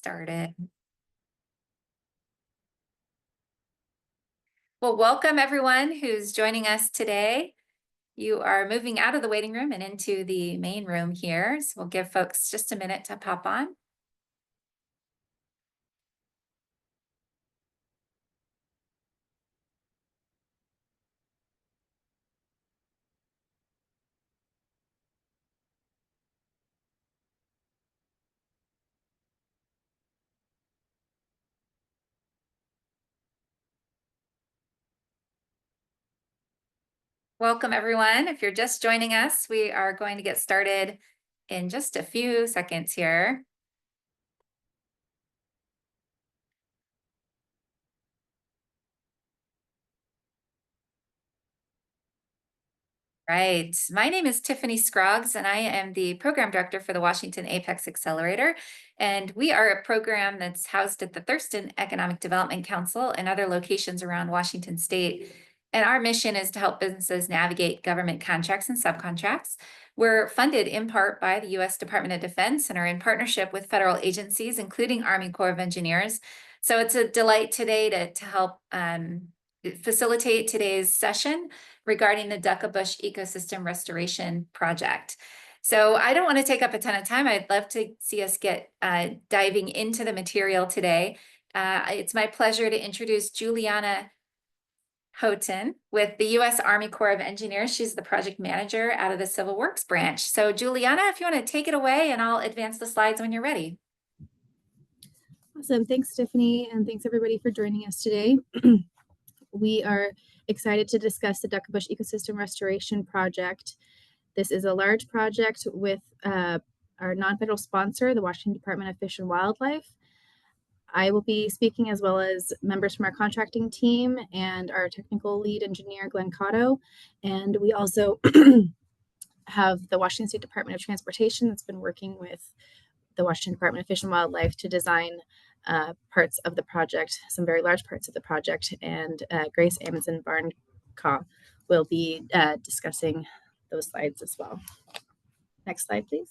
started. Well, welcome everyone who's joining us today. You are moving out of the waiting room and into the main room here. So we'll give folks just a minute to pop on. Welcome everyone. If you're just joining us, we are going to get started in just a few seconds here. Right. My name is Tiffany Scroggs, and I am the program director for the Washington Apex Accelerator. And we are a program that's housed at the Thurston Economic Development Council and other locations around Washington State. And our mission is to help businesses navigate government contracts and subcontracts. We're funded in part by the U.S. Department of Defense and are in partnership with federal agencies, including Army Corps of Engineers. So it's a delight today to help facilitate today's session regarding the Duckabush Ecosystem Restoration Project. So I don't want to take up a ton of time. I'd love to see us get diving into the material today. It's my pleasure to introduce Juliana Houghton with the U.S. Army Corps of Engineers. She's the project manager out of the Civil Works branch. So Juliana, if you want to take it away, and I'll advance the slides when you're ready. Awesome. Thanks, Tiffany, and thanks everybody for joining us today. We are excited to discuss the Duckabush Ecosystem Restoration Project. This is a large project with our non-federal sponsor, the Washington Department of Fish and Wildlife. I will be speaking as well as members from our contracting team and our technical lead engineer, Glenn Cotto. And we also have the Washington State Department of Transportation that's been working with the Washington Department of Fish and Wildlife to design parts of the project, some very large parts of the project, and Grace Amundsen Barncaw will be discussing those slides as well. Next slide, please.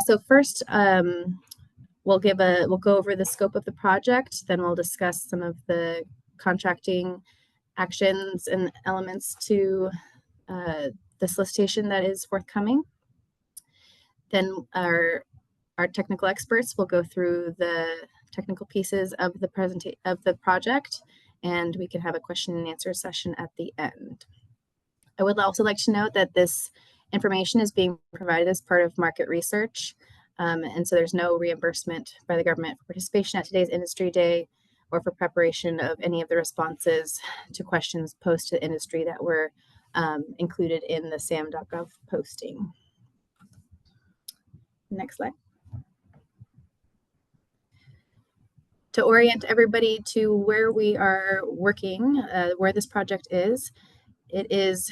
So first, we'll go over the scope of the project, then we'll discuss some of the contracting actions and elements to the solicitation that is forthcoming. Then our technical experts will go through the technical pieces of the project, and we can have a question and answer session at the end. I would also like to note that this information is being provided as part of market research, and so there's no reimbursement by the government for participation at today's Industry Day or for preparation of any of the responses to questions posed to industry that were included in the sam.gov posting. Next slide. To orient everybody to where we are working, where this project is, it is,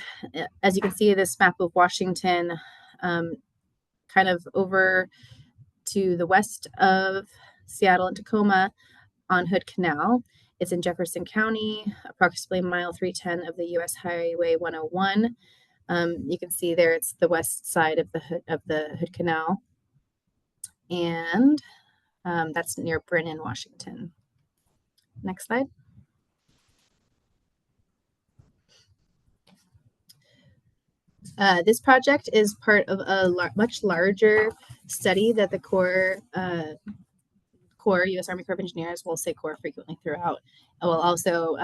as you can see, this map of Washington, kind of over to the west of Seattle and Tacoma on Hood Canal. It's in Jefferson County, approximately mile 310 of the U.S. Highway 101. You can see there it's the west side of the Hood Canal, and that's near Brennan, Washington. Next slide. This project is part of a much larger study that the Corps, U.S. Army Corps of Engineers, will say Corps frequently throughout. I will also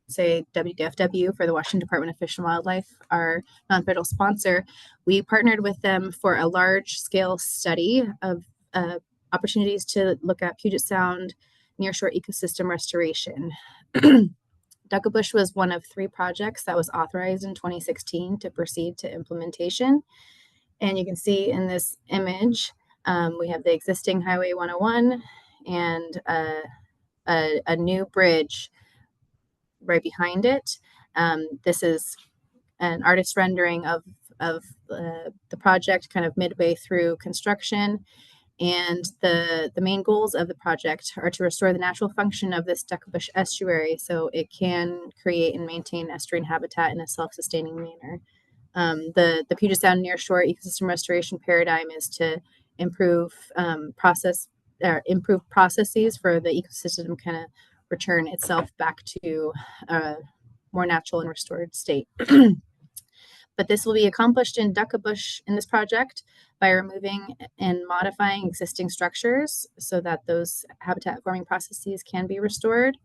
say WDFW for the Washington Department of Fish and Wildlife, our non-federal sponsor. We partnered with them for a large-scale study of opportunities to look at Puget Sound nearshore ecosystem restoration. Duckabush was one of 3 projects that was authorized in 2016 to proceed to implementation. And you can see in this image, we have the existing Highway 101 and a new bridge right behind it. This is an artist rendering of the project kind of midway through construction. And the main goals of the project are to restore the natural function of this Duckabush estuary so it can create and maintain estuarine habitat in a self-sustaining manner. The Puget Sound nearshore ecosystem restoration paradigm is to improve improve processes for the ecosystem kind of return itself back to a more natural and restored state. But this will be accomplished in Duckabush in this project by removing and modifying existing structures so that those habitat forming processes can be restored.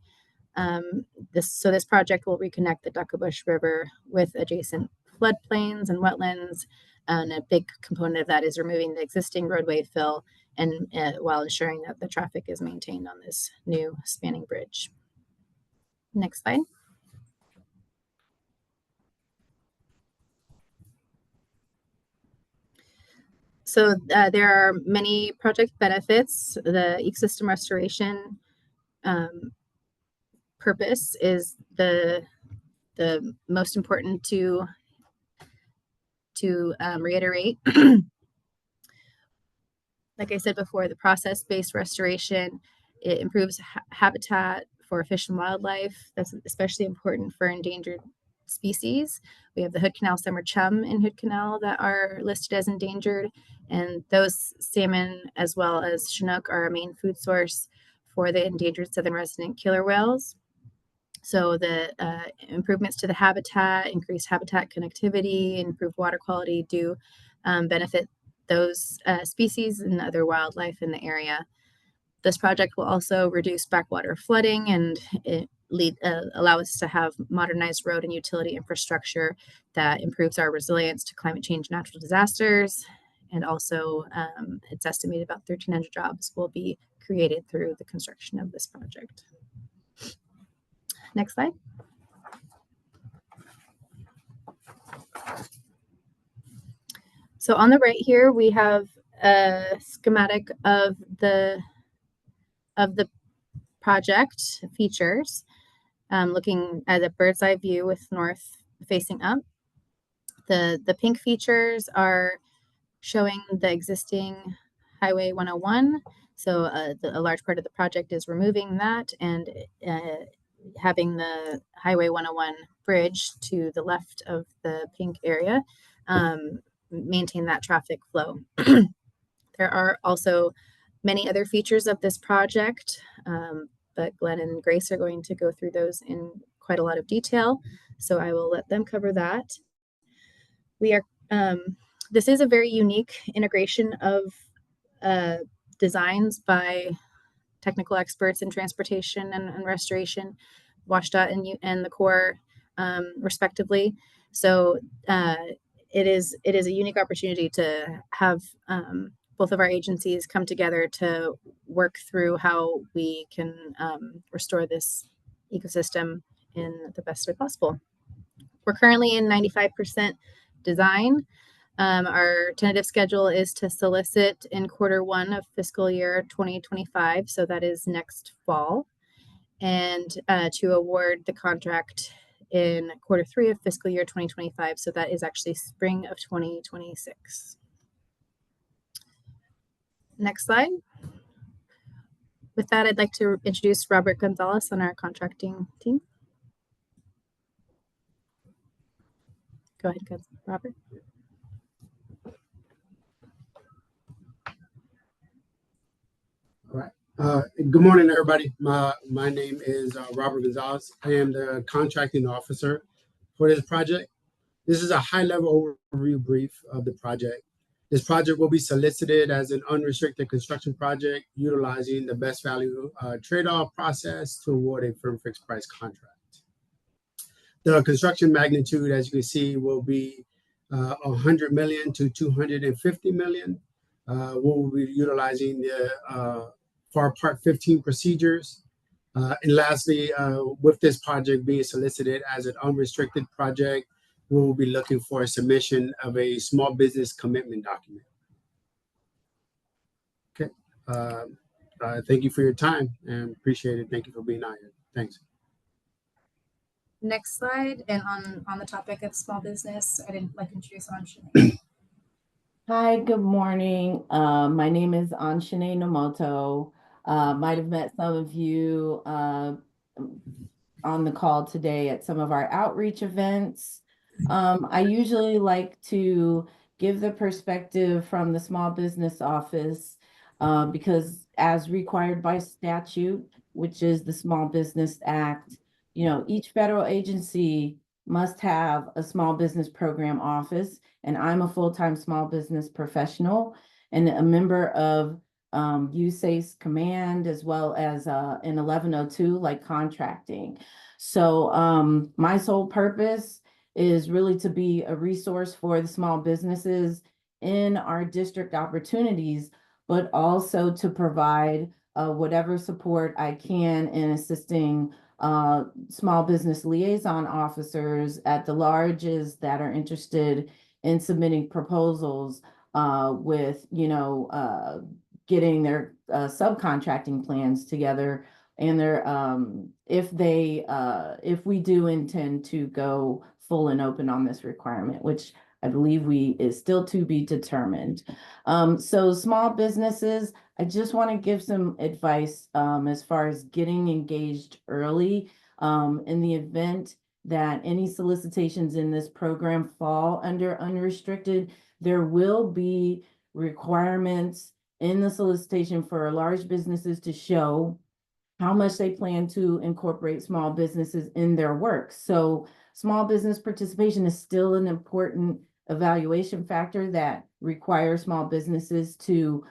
This project will reconnect the Duckabush River with adjacent floodplains and wetlands, and a big component of that is removing the existing roadway fill and while ensuring that the traffic is maintained on this new spanning bridge. Next slide. So there are many project benefits. The ecosystem restoration purpose is the most important to reiterate. Like I said before, the process-based restoration, it improves habitat for fish and wildlife. That's especially important for endangered species. We have the Hood Canal summer chum in Hood Canal that are listed as endangered, and those salmon as well as Chinook are our main food source for the endangered southern resident killer whales. So the improvements to the habitat, increased habitat connectivity, improved water quality do benefit those species and other wildlife in the area. This project will also reduce backwater flooding and allow us to have modernized road and utility infrastructure that improves our resilience to climate change, natural disasters, and also it's estimated about 1,300 jobs will be created through the construction of this project. Next slide. So on the right here, we have a schematic of the project features, looking at a bird's eye view with north facing up. The pink features are showing the existing Highway 101. So a large part of the project is removing that and having the Highway 101 bridge to the left of the pink area maintain that traffic flow. There are also many other features of this project, but Glenn and Grace are going to go through those in quite a lot of detail, so I will let them cover that. This is a very unique integration of designs by technical experts in transportation and restoration, WashDOT and the Corps, respectively. So it is a unique opportunity to have both of our agencies come together to work through how we can restore this ecosystem in the best way possible. We're currently in 95% design. Our tentative schedule is to solicit in Q1 of fiscal year 2025, so that is next fall, and to award the contract in Q3 of fiscal year 2025, so that is actually spring of 2026. Next slide. With that, I'd like to introduce Robert Gonzalez on our contracting team. Go ahead, Robert. All right. Good morning, everybody. My name is Robert Gonzalez. I am the contracting officer for this project. This is a high-level overview brief of the project. This project will be solicited as an unrestricted construction project utilizing the best value trade-off process to award a firm fixed price contract. The construction magnitude, as you can see, will be 100 million to 250 million. We'll be utilizing the FAR Part 15 procedures. And lastly, with this project being solicited as an unrestricted project, we will be looking for a submission of a small business commitment document. Okay. Thank you for your time and appreciate it. Thank you for being out here. Thanks. Next slide. And on the topic of small business, I didn't like to introduce Anshanae. Hi, good morning. My name is Anshanae Nomoto. Might have met some of you on the call today at some of our outreach events. I usually like to give the perspective from the small business office because as required by statute, which is the Small Business Act, each federal agency must have a small business program office, and I'm a full-time small business professional and a member of USACE Command as well as in 1102 like contracting. So my sole purpose is really to be a resource for the small businesses in our district opportunities, but also to provide whatever support I can in assisting small business liaison officers at the larges that are interested in submitting proposals with, getting their subcontracting plans together and their if we do intend to go full and open on this requirement, which I believe is still to be determined. So small businesses, I just want to give some advice as far as getting engaged early in the event that any solicitations in this program fall under unrestricted. There will be requirements in the solicitation for large businesses to show how much they plan to incorporate small businesses in their work. So small business participation is still an important evaluation factor that requires small businesses to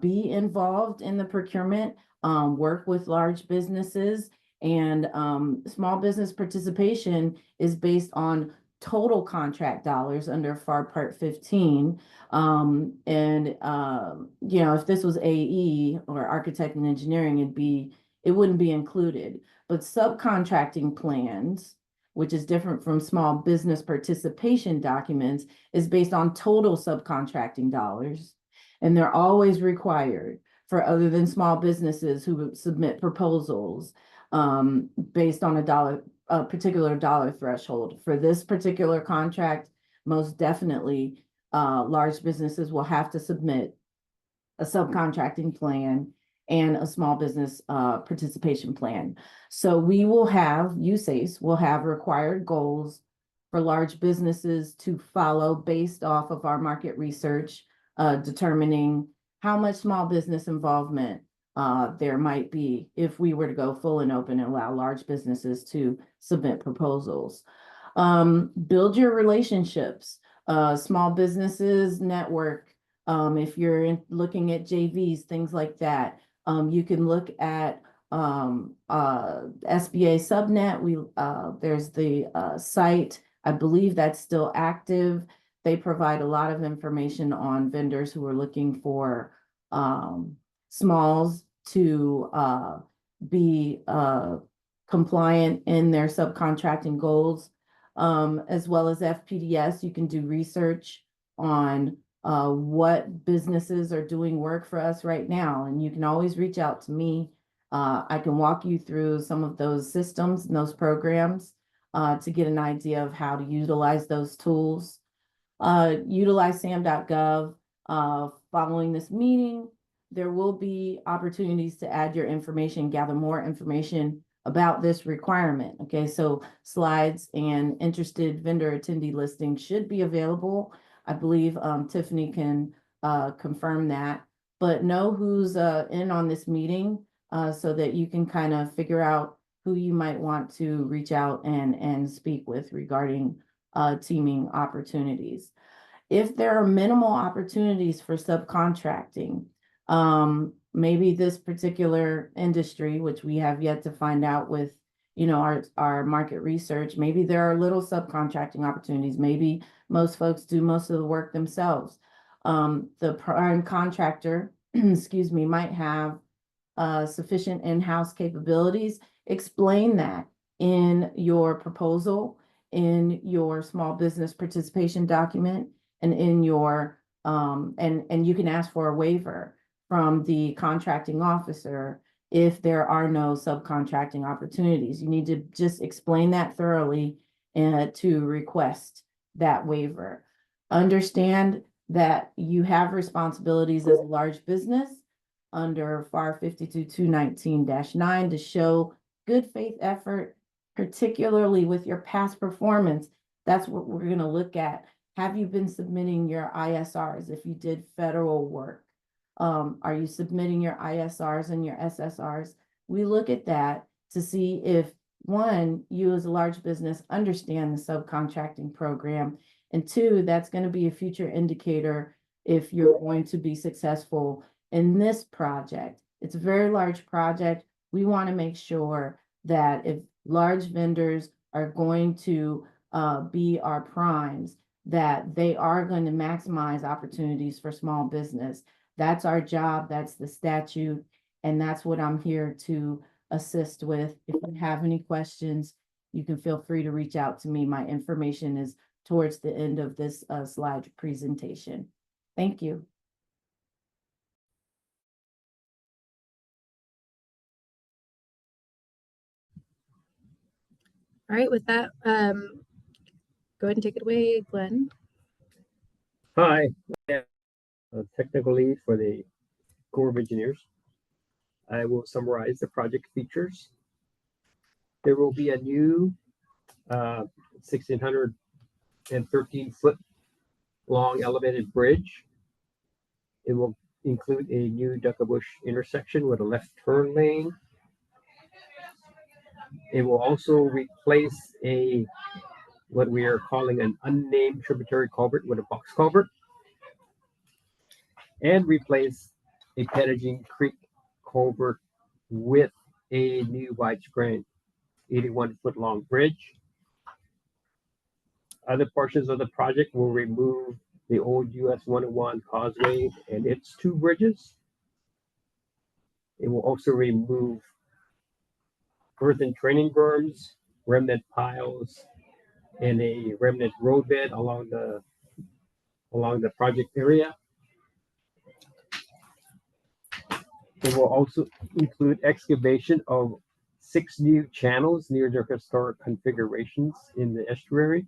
be involved in the procurement, work with large businesses, and small business participation is based on total contract dollars under FAR Part 15. If this was AE or architect and engineering, it wouldn't be included. But subcontracting plans, which is different from small business participation documents, is based on total subcontracting dollars. And they're always required for other than small businesses who submit proposals based on a particular dollar threshold. For this particular contract, most definitely large businesses will have to submit a subcontracting plan and a small business participation plan. So USACE will have required goals for large businesses to follow based off of our market research, determining how much small business involvement there might be if we were to go full and open and allow large businesses to submit proposals. Build your relationships, small businesses network. If you're looking at JVs, things like that. You can look at SBA Subnet. There's the site. I believe that's still active. They provide a lot of information on vendors who are looking for smalls to be compliant in their subcontracting goals, as well as FPDS. You can do research on what businesses are doing work for us right now. And you can always reach out to me. I can walk you through some of those systems and those programs to get an idea of how to utilize those tools. Utilize sam.gov. Following this meeting, there will be opportunities to add your information, gather more information about this requirement. Okay, so slides and interested vendor attendee listings should be available. I believe Tiffany can confirm that, but know who's in on this meeting so that you can kind of figure out who you might want to reach out and speak with regarding teaming opportunities. If there are minimal opportunities for subcontracting, maybe this particular industry, which we have yet to find out with, our market research, maybe there are little subcontracting opportunities. Maybe most folks do most of the work themselves. The prime contractor, excuse me, might have sufficient in-house capabilities. Explain that in your proposal, in your small business participation document, and in your and you can ask for a waiver from the contracting officer if there are no subcontracting opportunities. You need to just explain that thoroughly to request that waiver. Understand that you have responsibilities as a large business under FAR 52-219-9 to show good faith effort, particularly with your past performance. That's what we're going to look at. Have you been submitting your ISRs if you did federal work? Are you submitting your ISRs and your SSRs? We look at that to see if, one, you as a large business understand the subcontracting program, and two, that's going to be a future indicator if you're going to be successful in this project. It's a very large project. We want to make sure that if large vendors are going to be our primes, that they are going to maximize opportunities for small business. That's our job, that's the statute, and that's what I'm here to assist with. If you have any questions, you can feel free to reach out to me. My information is towards the end of this slide presentation. Thank you. All right, with that, go ahead and take it away, Glenn. Hi, I'm a technical lead for the Corps of Engineers. I will summarize the project features. There will be a new 1,613-foot long elevated bridge. It will include a new Duckabush intersection with a left turn lane. It will also replace what we are calling an unnamed tributary culvert with a box culvert, and replace a Pettigene Creek culvert with a new widespread 81-foot long bridge. Other portions of the project will remove the old US 101 causeway and its two bridges. It will also remove earthen training berms, remnant piles, and a remnant roadbed along the project area. It will also include excavation of 6 new channels near their historic configurations in the estuary.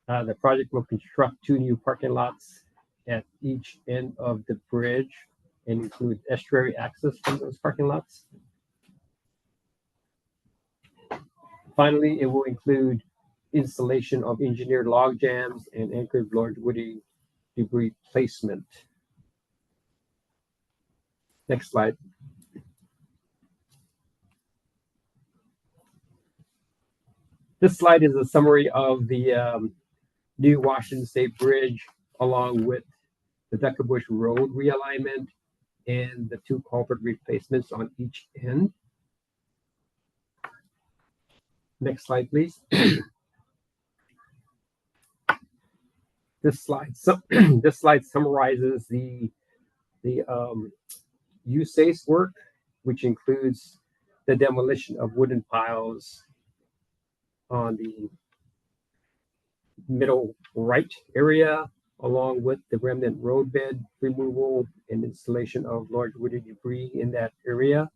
The project will construct 2 new parking lots at each end of the bridge and include estuary access from those parking lots. Finally, it will include installation of engineered log jams and anchored large woody debris placement. Next slide. This slide is a summary of the new Washington State Bridge, along with the Duckabush Road realignment and the 2 culvert replacements on each end. Next slide, please. This slide summarizes the USACE work, which includes the demolition of wooden piles on the middle right area, along with the remnant roadbed removal and installation of large woody debris in that area.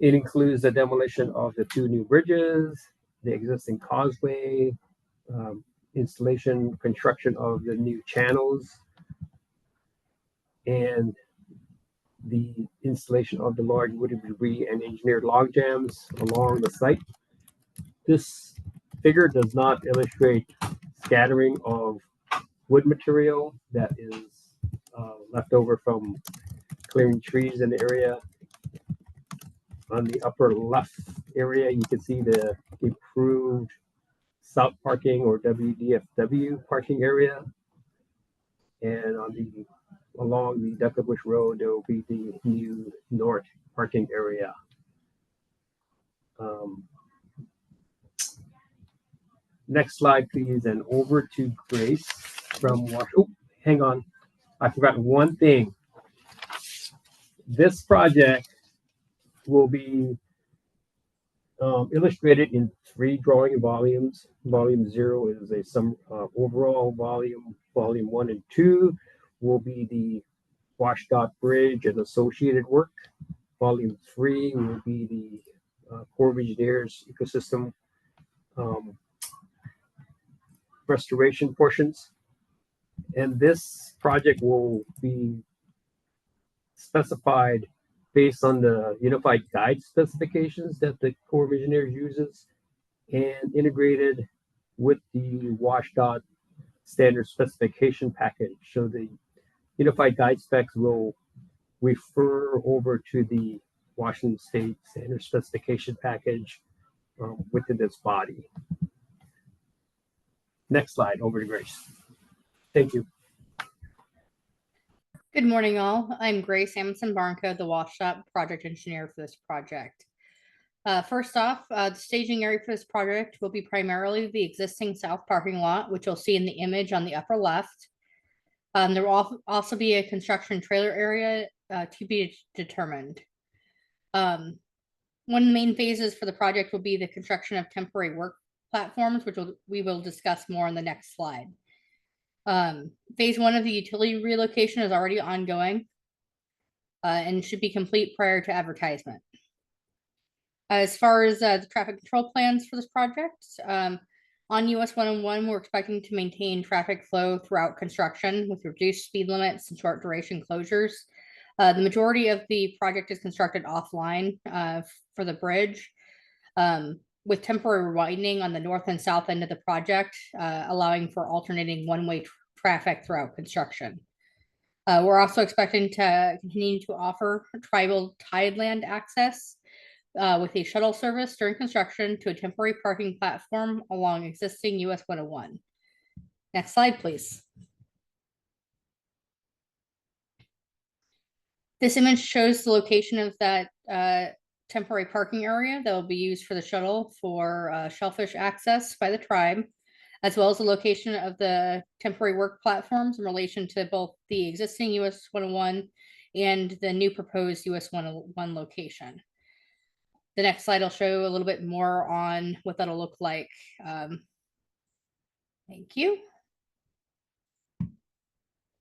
It includes the demolition of the 2 new bridges, the existing causeway, installation, construction of the new channels, and the installation of the large woody debris and engineered log jams along the site. This figure does not illustrate scattering of wood material that is left over from clearing trees in the area. On the upper left area, you can see the improved south parking or WDFW parking area. And along the Duckabush Road, there will be the new north parking area. Next slide, please, and over to Grace from Washington. Oh, hang on. I forgot one thing. This project will be illustrated in 3 drawing volumes. Volume 0 is overall volume. Volume 1 and 2 will be the WashDOT Bridge and associated work. Volume 3 will be the Corps of Engineers ecosystem restoration portions. And this project will be specified based on the unified guide specifications that the Corps of Engineers uses. and integrated with the WashDOT standard specification package. So the unified guide specs will refer over to the Washington State standard specification package within this body. Next slide, over to Grace. Thank you. Good morning, all. I'm Grace Amundson-Barnco, the WashDOT project engineer for this project. First off, the staging area for this project will be primarily the existing south parking lot, which you'll see in the image on the upper left. There will also be a construction trailer area to be determined. One of the main phases for the project will be the construction of temporary work platforms, which we will discuss more in the next slide. Phase 1 of the utility relocation is already ongoing and should be complete prior to advertisement. As far as the traffic control plans for this project, on US 101, we're expecting to maintain traffic flow throughout construction with reduced speed limits and short duration closures. The majority of the project is constructed offline for the bridge, with temporary widening on the north and south end of the project, allowing for alternating one-way traffic throughout construction. We're also expecting to continue to offer tribal tideland access with a shuttle service during construction to a temporary parking platform along existing US 101. Next slide, please. This image shows the location of that temporary parking area that will be used for the shuttle for shellfish access by the tribe, as well as the location of the temporary work platforms in relation to both the existing US 101 and the new proposed US 101 location. The next slide will show a little bit more on what that'll look like. Thank you.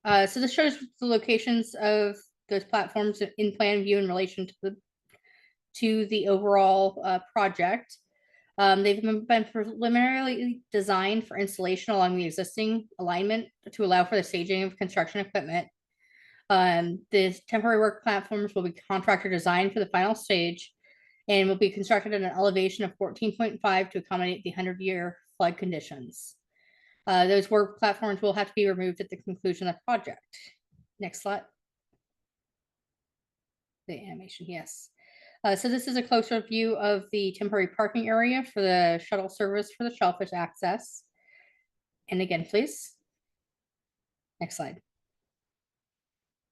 So this shows the locations of those platforms in plan view in relation to the overall project. They've been preliminarily designed for installation along the existing alignment to allow for the staging of construction equipment. The temporary work platforms will be contractor designed for the final stage and will be constructed at an elevation of 14.5 to accommodate the 100-year flood conditions. Those work platforms will have to be removed at the conclusion of the project. Next slide. The animation, yes. So this is a closer view of the temporary parking area for the shuttle service for the shellfish access. And again, please. Next slide.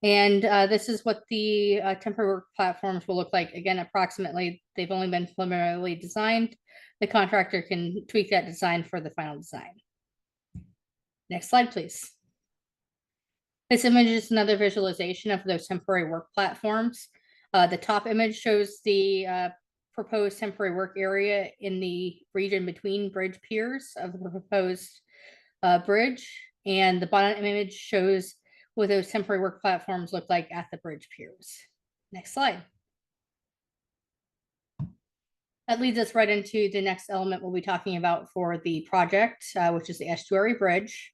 And this is what the temporary work platforms will look like. Again, approximately, they've only been preliminarily designed. The contractor can tweak that design for the final design. Next slide, please. This image is another visualization of those temporary work platforms. The top image shows the proposed temporary work area in the region between bridge piers of the proposed bridge. And the bottom image shows what those temporary work platforms look like at the bridge piers. Next slide. That leads us right into the next element we'll be talking about for the project, which is the estuary bridge.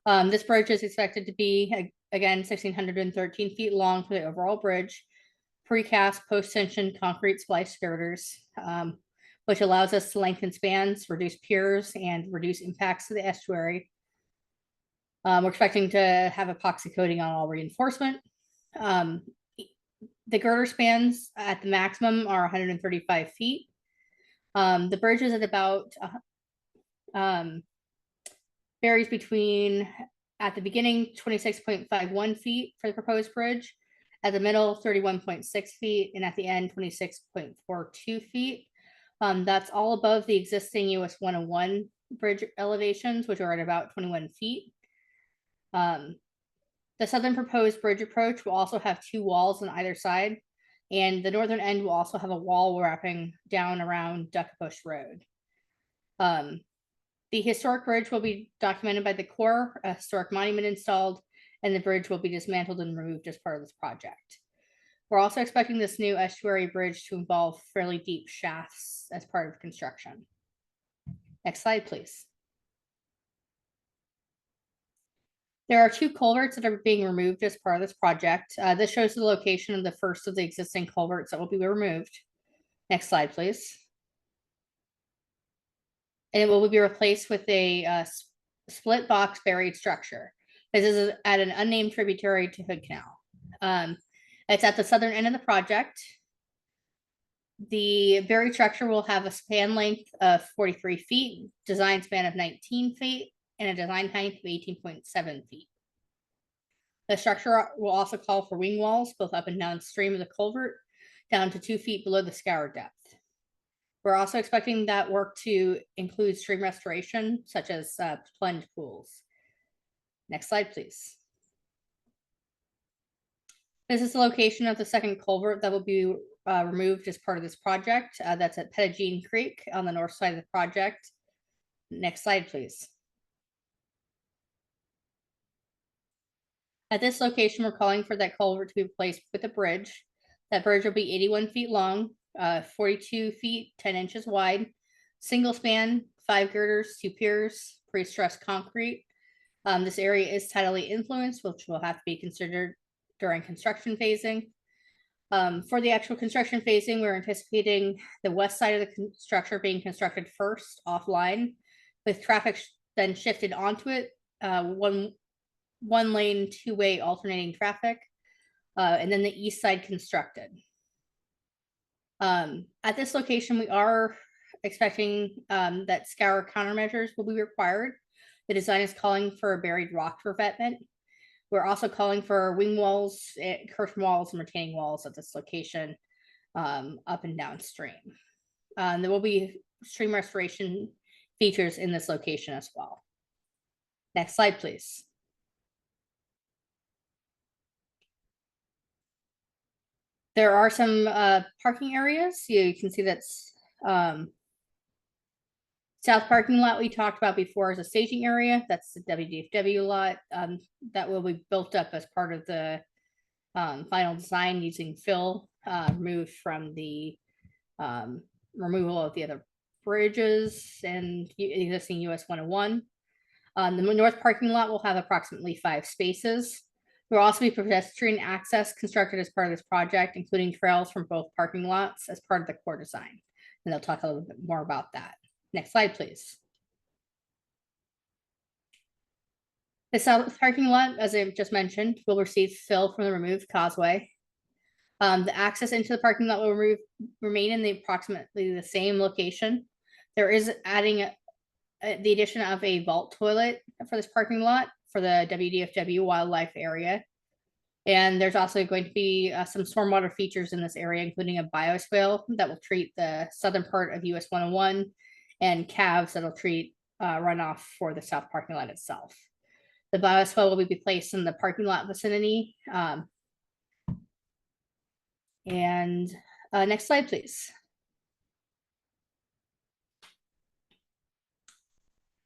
This bridge is expected to be, again, 1,613 feet long for the overall bridge, precast post-tension concrete splice girders, which allows us to lengthen spans, reduce piers, and reduce impacts to the estuary. We're expecting to have epoxy coating on all reinforcement. The girder spans at the maximum are 135 feet. The bridge is at about, varies between, at the beginning, 26.51 feet for the proposed bridge, at the middle, 31.6 feet, and at the end, 26.42 feet. That's all above the existing US 101 bridge elevations, which are at about 21 feet. The southern proposed bridge approach will also have two walls on either side, and the northern end will also have a wall wrapping down around Duckabush Road. The historic bridge will be documented by the Corps, a historic monument installed, and the bridge will be dismantled and removed as part of this project. We're also expecting this new estuary bridge to involve fairly deep shafts as part of construction. Next slide, please. There are two culverts that are being removed as part of this project. This shows the location of the first of the existing culverts that will be removed. Next slide, please. and it will be replaced with a split box buried structure. This is at an unnamed tributary to Hood Canal. It's at the southern end of the project. The buried structure will have a span length of 43 feet, design span of 19 feet, and a design height of 18.7 feet. The structure will also call for wing walls, both up and downstream of the culvert, down to 2 feet below the scour depth. We're also expecting that work to include stream restoration, such as plunge pools. Next slide, please. This is the location of the second culvert that will be removed as part of this project. That's at Pettigene Creek on the north side of the project. Next slide, please. At this location, we're calling for that culvert to be replaced with a bridge. That bridge will be 81 feet long, 42 feet, 10 inches wide, single span, 5 girders, 2 piers, pre-stressed concrete. This area is tidally influenced, which will have to be considered during construction phasing. For the actual construction phasing, we're anticipating the west side of the structure being constructed first offline, with traffic then shifted onto it, one lane, 2-way alternating traffic, and then the east side constructed. At this location, we are expecting that scour countermeasures will be required. The design is calling for a buried rock revetment. We're also calling for wing walls, curtain walls, and retaining walls at this location, up and downstream. There will be stream restoration features in this location as well. Next slide, please. There are some parking areas. You can see that's south parking lot we talked about before as a staging area. That's the WDFW lot that will be built up as part of the final design using fill removed from the removal of the other bridges and existing US 101. The north parking lot will have approximately 5 spaces. There will also be pedestrian access constructed as part of this project, including trails from both parking lots as part of the core design. And they'll talk a little bit more about that. Next slide, please. The south parking lot, as I just mentioned, will receive fill from the removed causeway. The access into the parking lot will remain in the approximately the same location. There is adding the addition of a vault toilet for this parking lot for the WDFW wildlife area. And there's also going to be some stormwater features in this area, including a bioswale that will treat the southern part of US 101 and calves that'll treat runoff for the south parking lot itself. The bioswale will be placed in the parking lot vicinity. Next slide, please.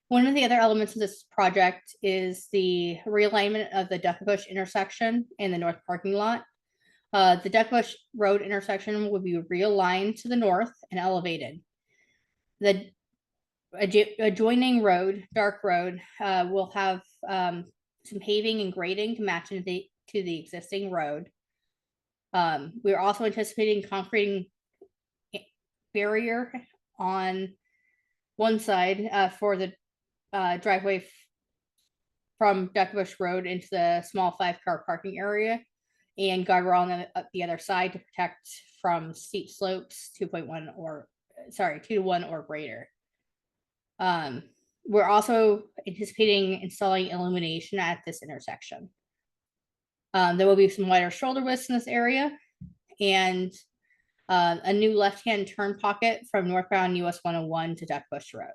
One of the other elements of this project is the realignment of the Duckabush intersection in the north parking lot. The Duckabush Road intersection will be realigned to the north and elevated. The adjoining road, Dark Road, will have some paving and grading to match to the existing road. We're also anticipating concrete barrier on one side for the driveway from Duckabush Road into the small 5-car parking area, and guardrail on the other side to protect from steep slopes 2 to 1 or greater. We're also anticipating installing illumination at this intersection. There will be some wider shoulder widths in this area, and a new left-hand turn pocket from northbound US 101 to Duckabush Road.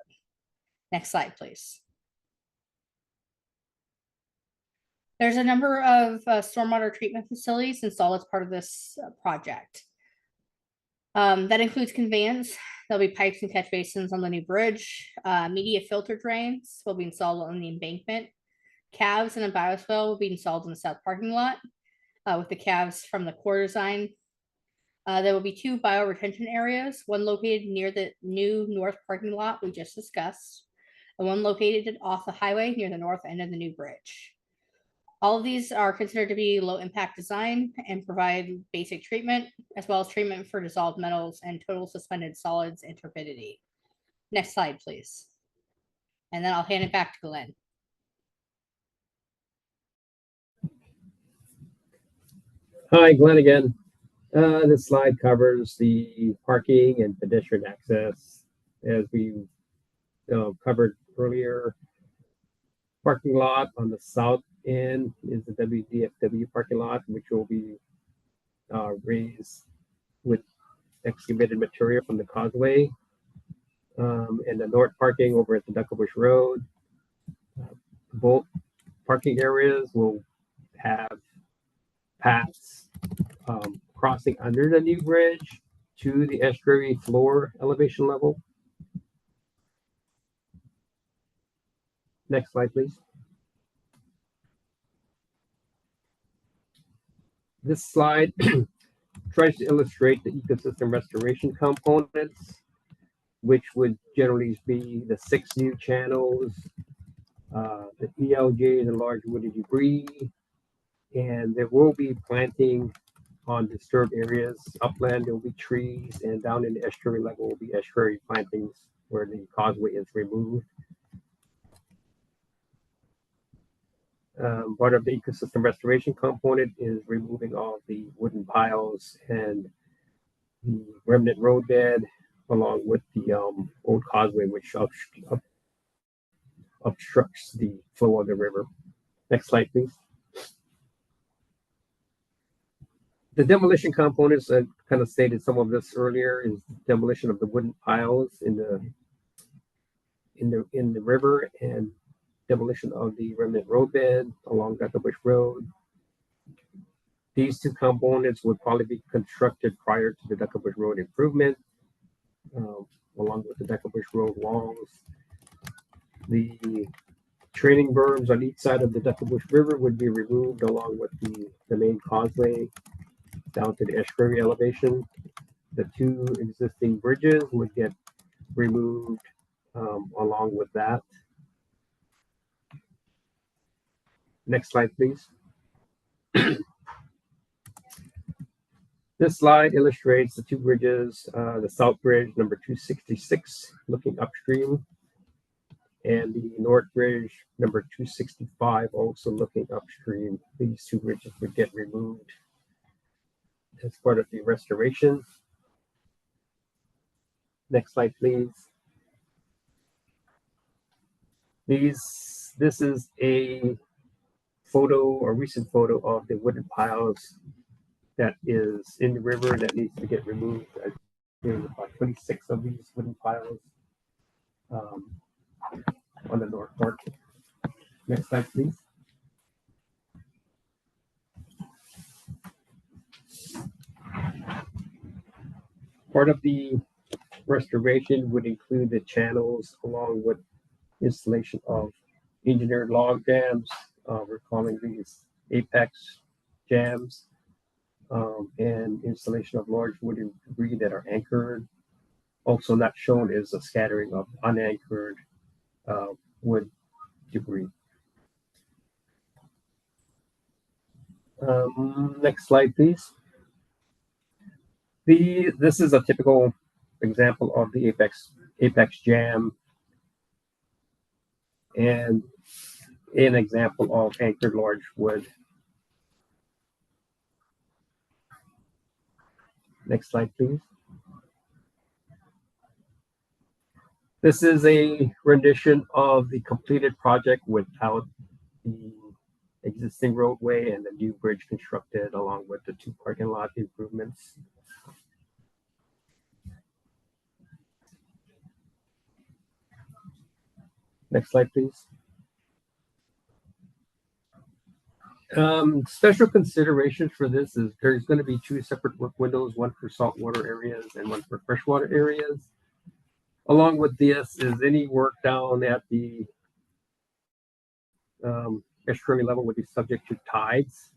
Next slide, please. There's a number of stormwater treatment facilities installed as part of this project. That includes conveyance. There'll be pipes and catch basins on the new bridge. Media filter drains will be installed on the embankment. Calves and a bioswale will be installed in the south parking lot with the calves from the core design. There will be 2 bioretention areas, one located near the new north parking lot we just discussed, and one located off the highway near the north end of the new bridge. All of these are considered to be low impact design and provide basic treatment, as well as treatment for dissolved metals and total suspended solids and turbidity. Next slide, please. And then I'll hand it back to Glenn. Hi, Glenn again. This slide covers the parking and pedestrian access. As we covered earlier, parking lot on the south end is the WDFW parking lot, which will be raised with excavated material from the causeway. And the north parking over at the Duckabush Road. Both parking areas will have paths crossing under the new bridge to the estuary floor elevation level. Next slide, please. This slide tries to illustrate the ecosystem restoration components, which would generally be the 6 new channels, the ELJ, the large woody debris, and there will be planting on disturbed areas. Upland, there will be trees, and down in the estuary level will be estuary plantings where the causeway is removed. Part of the ecosystem restoration component is removing all the wooden piles and the remnant roadbed, along with the old causeway, which obstructs the flow of the river. Next slide, please. The demolition components, I kind of stated some of this earlier, is demolition of the wooden piles in the river and demolition of the remnant roadbed along Duckabush Road. These two components would probably be constructed prior to the Duckabush Road improvement, along with the Duckabush Road walls. The training berms on each side of the Duckabush River would be removed along with the main causeway down to the estuary elevation. The 2 existing bridges would get removed along with that. Next slide, please. This slide illustrates the 2 bridges, the South Bridge, number 266, looking upstream, and the North Bridge, number 265, also looking upstream. These 2 bridges would get removed as part of the restoration. Next slide, please. This is a recent photo of the wooden piles that is in the river that needs to get removed. There's about 26 of these wooden piles on the north part. Next slide, please. Part of the restoration would include the channels along with installation of engineered log jams. We're calling these apex jams, and installation of large wooden debris that are anchored. Also not shown is a scattering of unanchored wood debris. Next slide, please. This is a typical example of the apex jam and an example of anchored large wood. Next slide, please. This is a rendition of the completed project without the existing roadway and the new bridge constructed, along with the 2 parking lot improvements. Next slide, please. Special considerations for this is there's going to be 2 separate work windows, one for saltwater areas and one for freshwater areas. Along with this is any work down at the estuary level would be subject to tides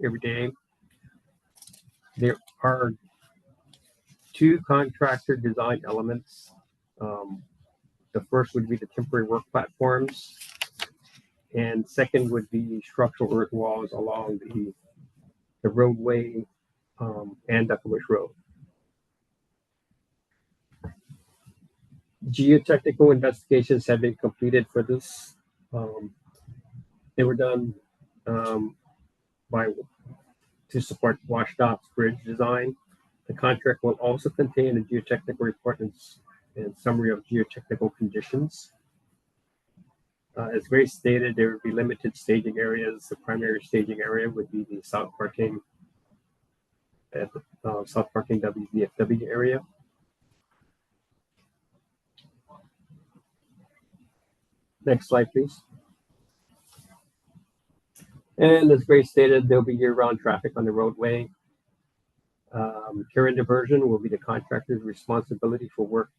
every day. There are 2 contractor design elements. The first would be the temporary work platforms, and second would be structural earth walls along the roadway and Duckabush Road. Geotechnical investigations have been completed for this. They were done to support WashDOT's bridge design. The contract will also contain a geotechnical report and summary of geotechnical conditions. As Grace stated, there would be limited staging areas. The primary staging area would be the south parking at the South Parking WDFW area. Next slide, please. And as Grace stated, there'll be year-round traffic on the roadway. Current diversion will be the contractor's responsibility for work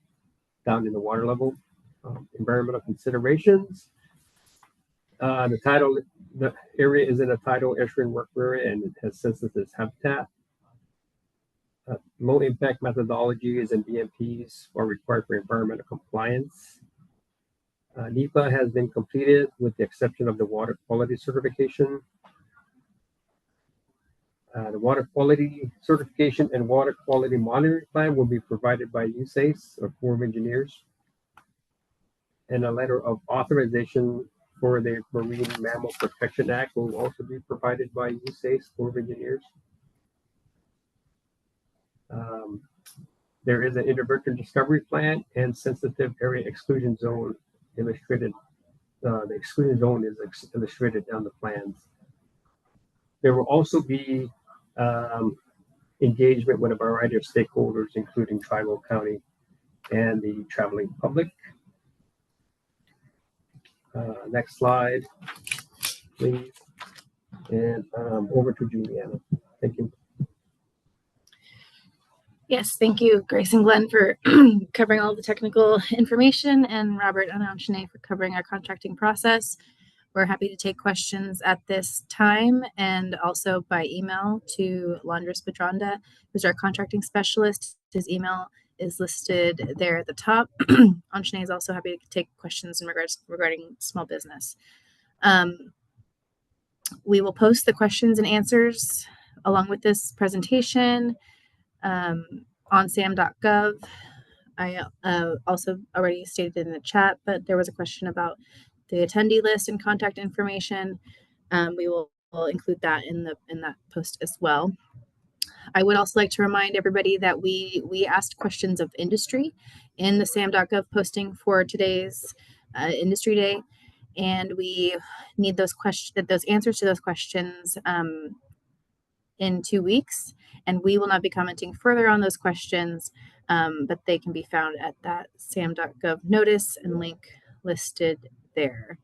down in the water level. Environmental considerations. The area is in a tidal estuarine work area and it has sensitive habitat. Low impact methodologies and BMPs are required for environmental compliance. NEPA has been completed with the exception of the water quality certification. The water quality certification and water quality monitoring plan will be provided by USACE or Corps of Engineers. And a letter of authorization for the Marine Mammal Protection Act will also be provided by USACE Corps of Engineers. There is an intervention discovery plan and sensitive area exclusion zone illustrated. The exclusion zone is illustrated on the plans. There will also be engagement with a variety of stakeholders, including tribal, county, and the traveling public. Next slide, please. And over to Juliana. Thank you. Yes, thank you, Grace and Glenn, for covering all the technical information, and Robert and Shanae for covering our contracting process. We're happy to take questions at this time and also by email to Landris Bedranda, who's our contracting specialist. His email is listed there at the top. Shanae is also happy to take questions in regarding small business. We will post the questions and answers along with this presentation on sam.gov. I also already stated in the chat, but there was a question about the attendee list and contact information. We will include that in that post as well. I would also like to remind everybody that we asked questions of industry in the sam.gov posting for today's industry day, and we need those answers to those questions in 2 weeks, and we will not be commenting further on those questions, but they can be found at that sam.gov notice and link listed there.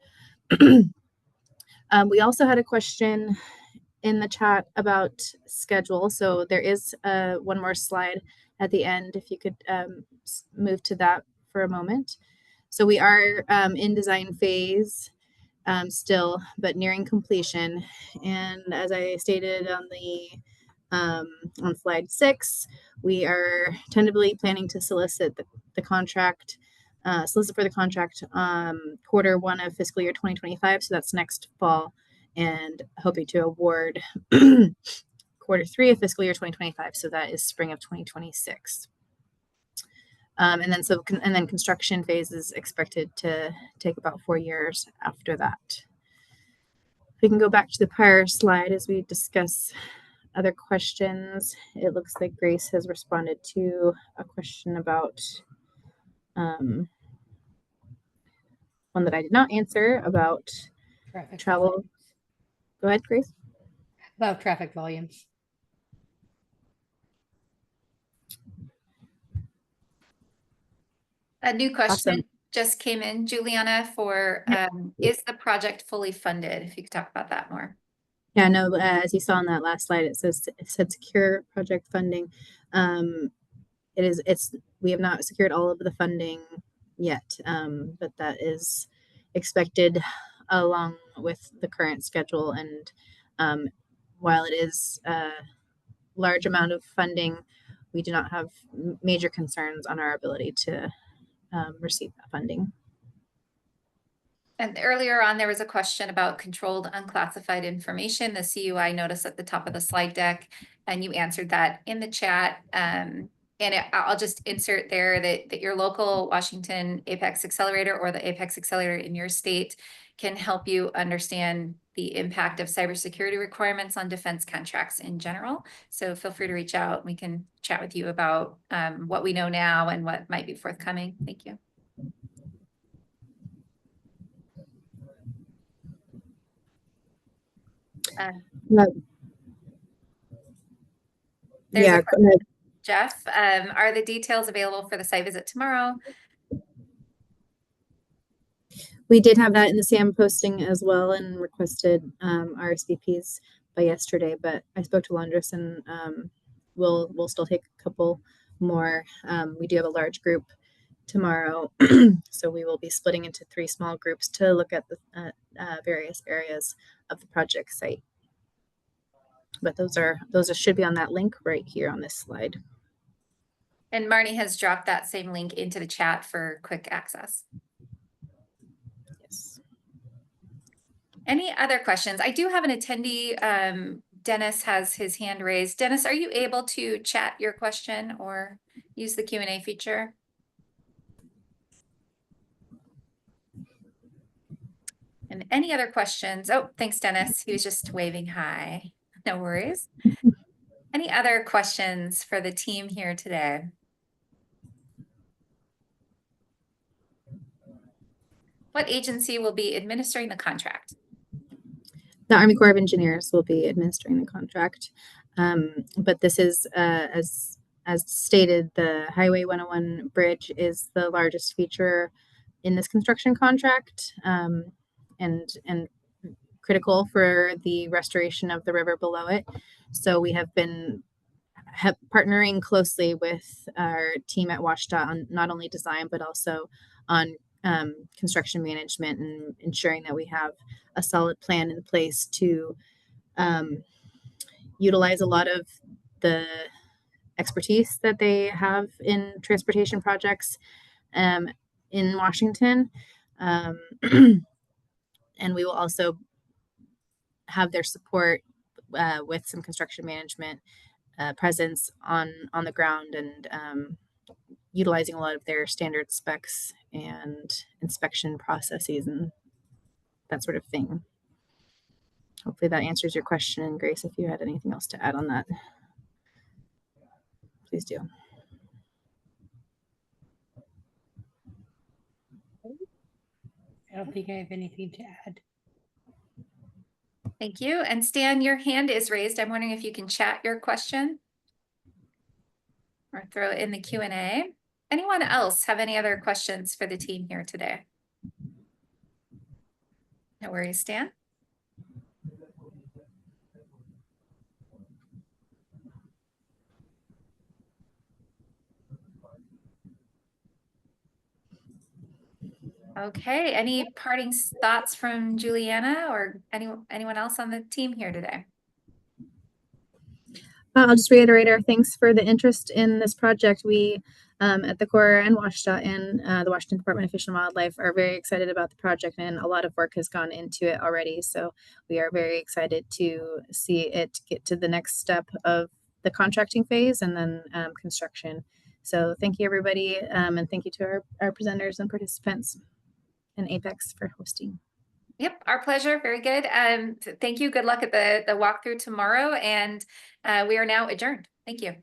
We also had a question in the chat about schedule, so there is one more slide at the end if you could move to that for a moment. So we are in design phase still, but nearing completion. And as I stated on slide 6, we are tentatively planning to solicit the contract, solicit for the contract Q1 of fiscal year 2025. So that's next fall, and hoping to award Q3 of fiscal year 2025. So that is spring of 2026. And then construction phase is expected to take about 4 years after that. We can go back to the prior slide as we discuss other questions. It looks like Grace has responded to a question about one that I did not answer about Traffic travel. volumes. Go ahead, Grace. About traffic volumes. A new question Awesome. just came in, Juliana, for is the project fully funded? If you could talk about that more. Yeah, no, as you saw on that last slide, it said secure project funding. We have not secured all of the funding yet, but that is expected along with the current schedule. And while it is a large amount of funding, we do not have major concerns on our ability to receive that funding. And earlier on, there was a question about controlled unclassified information, the CUI notice at the top of the slide deck, and you answered that in the chat. And I'll just insert there that your local Washington Apex Accelerator or the Apex Accelerator in your state can help you understand the impact of cybersecurity requirements on defense contracts in general. So feel free to reach out. We can chat with you about what we know now and what might be forthcoming. Thank you. Yeah, go ahead. Jeff, are the details available for the site visit tomorrow? We did have that in the SAM posting as well and requested RSVPs by yesterday, but I spoke to Londres and we'll still take a couple more. We do have a large group tomorrow, so we will be splitting into 3 small groups to look at the various areas of the project site. But those should be on that link right here on this slide. And Marnie has dropped that same link into the chat for quick access. Yes. Any other questions? I do have an attendee. Dennis has his hand raised. Dennis, are you able to chat your question or use the Q&A feature? And any other questions? Oh, thanks, Dennis. He was just waving hi. No worries. Any other questions for the team here today? What agency will be administering the contract? The Army Corps of Engineers will be administering the contract. But this is, as stated, the Highway 101 bridge is the largest feature in this construction contract, and critical for the restoration of the river below it. So we have been partnering closely with our team at WashDOT on not only design, but also on construction management and ensuring that we have a solid plan in place to utilize a lot of the expertise that they have in transportation projects in Washington. And we will also have their support with some construction management presence on the ground and utilizing a lot of their standard specs and inspection processes and that sort of thing. Hopefully that answers your question. And Grace, if you had anything else to add on that, please do. I don't think I have anything to add. Thank you. And Stan, your hand is raised. I'm wondering if you can chat your question or throw it in the Q&A. Anyone else have any other questions for the team here today? No worries, Stan. Okay, any parting thoughts from Juliana or anyone else on the team here today? I'll just reiterate our thanks for the interest in this project. We at the Corps and WashDOT and the Washington Department of Fish and Wildlife are very excited about the project, and a lot of work has gone into it already. So we are very excited to see it get to the next step of the contracting phase and then construction. So thank you, everybody, and thank you to our presenters and participants and Apex for hosting. Yep, our pleasure. Very good. Thank you. Good luck at the walkthrough tomorrow. And we are now adjourned. Thank you.